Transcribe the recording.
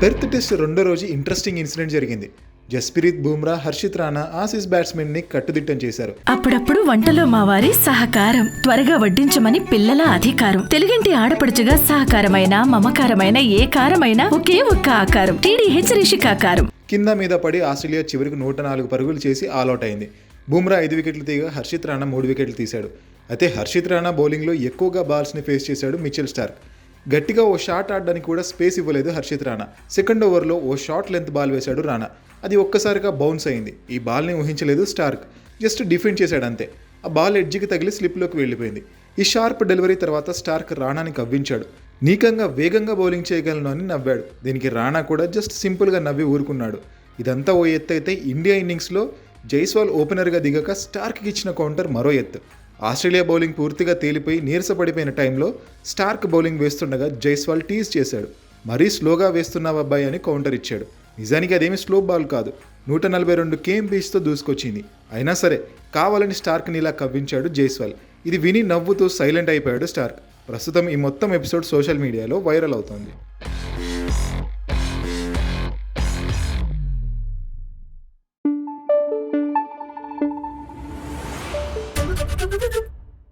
Perth test రెండో రోజు interesting incident జరిగింది. జస్ప్రీత్ బుమ్రా, హర్షిత్ రాణా ఆసీస్ బ్యాట్స్మెన్ ని కట్టుదిట్టం చేశారు. అప్పుడప్పుడు వంటలో మా వారి సహకారం, త్వరగా వడ్డించమని పిల్లల అధికారం. తెలుగింటి ఆడపడుచుగా సహకారమైన మమకారమైన ఏ కారమైనా ఒకే ఒక్క ఆకారం. TDH రిషికాకారం. కింద మీద పడి ఆస్ట్రేలియా చివరికి 104 పరుగులు చేసి ఆల్అౌట్ అయింది. బుమ్రా 5 వికెట్లు తీయగా హర్షిత్ రాణా 3 వికెట్లు తీశాడు. అయితే హర్షిత్ రాణా బౌలింగ్లో ఎక్కువగా బాల్స్ని ఫేస్ చేశాడు మిచెల్ స్టార్క్. గట్టిగా ఓ షాట్ ఆడడానికి కూడా స్పేస్ ఇవ్వలేదు హర్షిత్ రాణా. సెకండ్ ఓవర్లో ఓ షార్ట్ లెంత్ బాల్ వేశాడు రాణా. అది ఒక్కసారిగా బౌన్స్ అయింది. ఈ బాల్ని ఊహించలేదు స్టార్క్. జస్ట్ డిఫెండ్ చేశాడు అంతే. ఆ బాల్ ఎడ్జికి తగిలి స్లిప్లోకి వెళ్ళిపోయింది. ఈ షార్ప్ డెలివరీ తర్వాత స్టార్క్ రాణాని కవ్వించాడు. నీకంగా వేగంగా బౌలింగ్ చేయగలను అని నవ్వాడు. దీనికి రాణా కూడా జస్ట్ సింపుల్గా నవ్వి ఊరుకున్నాడు. ఇదంతా ఓ ఎత్తు అయితే ఇండియా ఇన్నింగ్స్లో జైస్వాల్ ఓపెనర్గా దిగక స్టార్క్కి ఇచ్చిన కౌంటర్ మరో ఎత్తు. ఆస్ట్రేలియా బౌలింగ్ పూర్తిగా తేలిపోయి నీరసపడిపోయిన టైంలో స్టార్క్ బౌలింగ్ వేస్తుండగా జైస్వాల్ టీజ్ చేశాడు. మరీ స్లోగా వేస్తున్నావబ్బాయి అని కౌంటర్ ఇచ్చాడు. నిజానికి అదేమి స్లో బాల్ కాదు, 142 kmph దూసుకొచ్చింది. అయినా సరే కావాలని స్టార్క్ని ఇలా కవ్వించాడు జైస్వాల్. ఇది విని నవ్వుతూ సైలెంట్ అయిపోయాడు స్టార్క్. ప్రస్తుతం ఈ మొత్తం ఎపిసోడ్ సోషల్ మీడియాలో వైరల్ అవుతోంది.